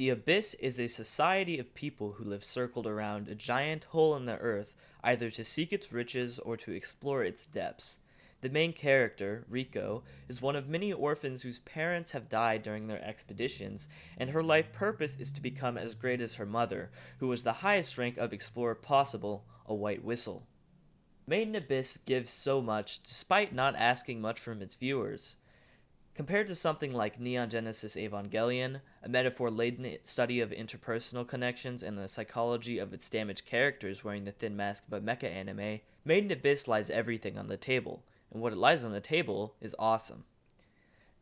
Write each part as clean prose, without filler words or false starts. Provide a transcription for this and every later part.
The Abyss is a society of people who live circled around a giant hole in the earth, either to seek its riches or to explore its depths. The main character, Rico, is one of many orphans whose parents have died during their expeditions, and her life purpose is to become as great as her mother, who was the highest rank of explorer possible, a white whistle. Made in Abyss gives so much, despite not asking much from its viewers. Compared to something like Neon Genesis Evangelion, a metaphor-laden study of interpersonal connections and the psychology of its damaged characters wearing the thin mask of a mecha anime, Made in Abyss lies everything on the table, and what it lies on the table is awesome.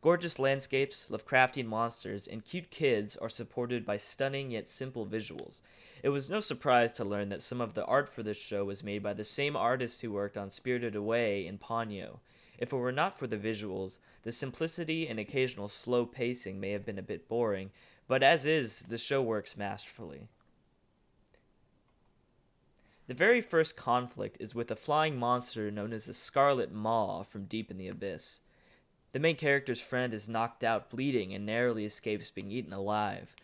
Gorgeous landscapes, Lovecraftian monsters, and cute kids are supported by stunning yet simple visuals. It was no surprise to learn that some of the art for this show was made by the same artist who worked on Spirited Away and Ponyo. If it were not for the visuals, the simplicity and occasional slow pacing may have been a bit boring, but as is, the show works masterfully. The very first conflict is with a flying monster known as the Scarlet Maw from deep in the abyss. The main character's friend is knocked out bleeding and narrowly escapes being eaten alive.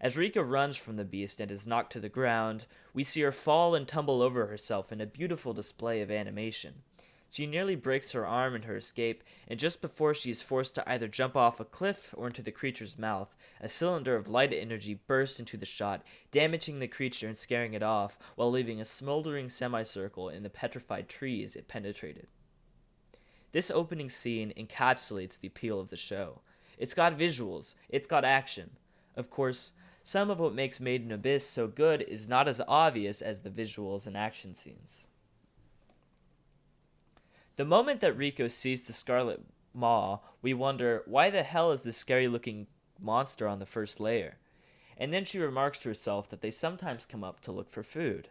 As Rika runs from the beast and is knocked to the ground, we see her fall and tumble over herself in a beautiful display of animation. She nearly breaks her arm in her escape, and just before she is forced to either jump off a cliff or into the creature's mouth, a cylinder of light energy bursts into the shot, damaging the creature and scaring it off, while leaving a smoldering semicircle in the petrified trees it penetrated. This opening scene encapsulates the appeal of the show. It's got visuals, it's got action. Of course, some of what makes Made in Abyss so good is not as obvious as the visuals and action scenes. The moment that Rico sees the Scarlet Maw, we wonder, why the hell is this scary looking monster on the first layer? And then she remarks to herself that they sometimes come up to look for food.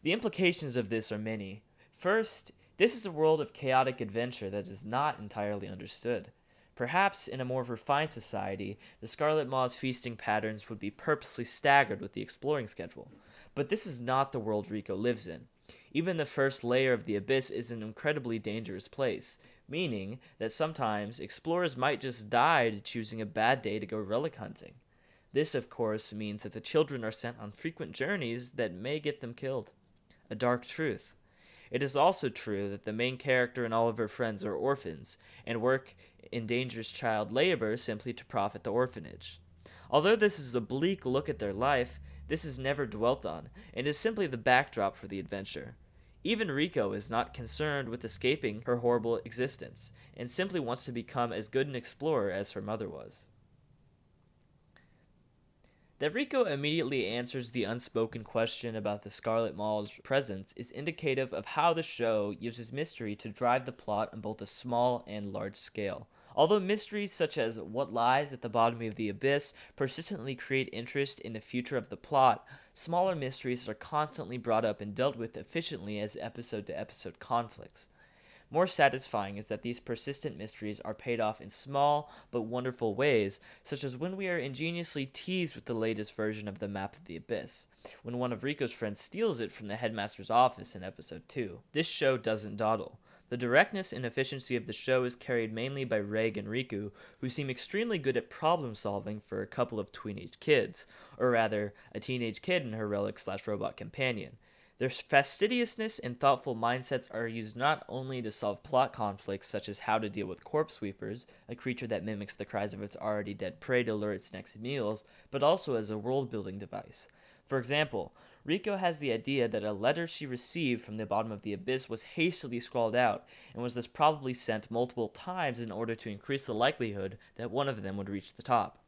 The implications of this are many. First, this is a world of chaotic adventure that is not entirely understood. Perhaps in a more refined society, the Scarlet Maw's feasting patterns would be purposely staggered with the exploring schedule. But this is not the world Rico lives in. Even the first layer of the abyss is an incredibly dangerous place, meaning that sometimes explorers might just die to choosing a bad day to go relic hunting. This, of course, means that the children are sent on frequent journeys that may get them killed. A dark truth. It is also true that the main character and all of her friends are orphans, and work in dangerous child labor simply to profit the orphanage. Although this is a bleak look at their life, this is never dwelt on, and is simply the backdrop for the adventure. Even Rico is not concerned with escaping her horrible existence, and simply wants to become as good an explorer as her mother was. That Rico immediately answers the unspoken question about the Scarlet Maw's presence is indicative of how the show uses mystery to drive the plot on both a small and large scale. Although mysteries such as what lies at the bottom of the abyss persistently create interest in the future of the plot, smaller mysteries are constantly brought up and dealt with efficiently as episode-to-episode conflicts. More satisfying is that these persistent mysteries are paid off in small but wonderful ways, such as when we are ingeniously teased with the latest version of the map of the abyss, when one of Rico's friends steals it from the headmaster's office in episode 2. This show doesn't dawdle. The directness and efficiency of the show is carried mainly by Reg and Riku, who seem extremely good at problem solving for a couple of teenage kids, or rather, a teenage kid and her relic/robot companion. Their fastidiousness and thoughtful mindsets are used not only to solve plot conflicts such as how to deal with corpse sweepers, a creature that mimics the cries of its already dead prey to lure its next meals, but also as a world-building device. For example, Rico has the idea that a letter she received from the bottom of the abyss was hastily scrawled out, and was thus probably sent multiple times in order to increase the likelihood that one of them would reach the top.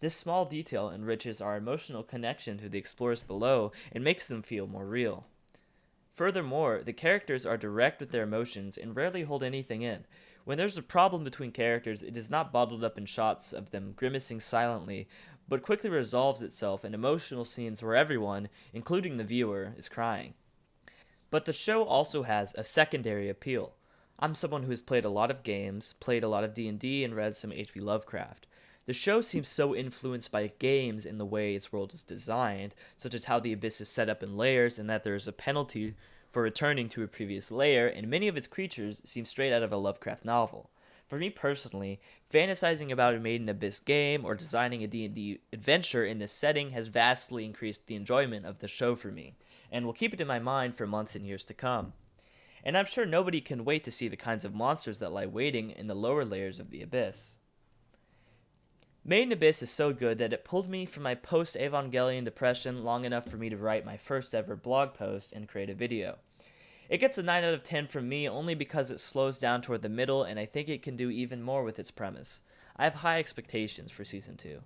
This small detail enriches our emotional connection to the explorers below and makes them feel more real. Furthermore, the characters are direct with their emotions and rarely hold anything in. When there's a problem between characters, it is not bottled up in shots of them grimacing silently, but quickly resolves itself in emotional scenes where everyone, including the viewer, is crying. But the show also has a secondary appeal. I'm someone who has played a lot of games, played a lot of D&D, and read some H.P. Lovecraft. The show seems so influenced by games in the way its world is designed, such as how the abyss is set up in layers and that there is a penalty for returning to a previous layer, and many of its creatures seem straight out of a Lovecraft novel. For me personally, fantasizing about a Made in Abyss game or designing a D&D adventure in this setting has vastly increased the enjoyment of the show for me, and will keep it in my mind for months and years to come. And I'm sure nobody can wait to see the kinds of monsters that lie waiting in the lower layers of the Abyss. Made in Abyss is so good that it pulled me from my post-Evangelion depression long enough for me to write my first ever blog post and create a video. It gets a 9 out of 10 from me only because it slows down toward the middle, and I think it can do even more with its premise. I have high expectations for Season 2.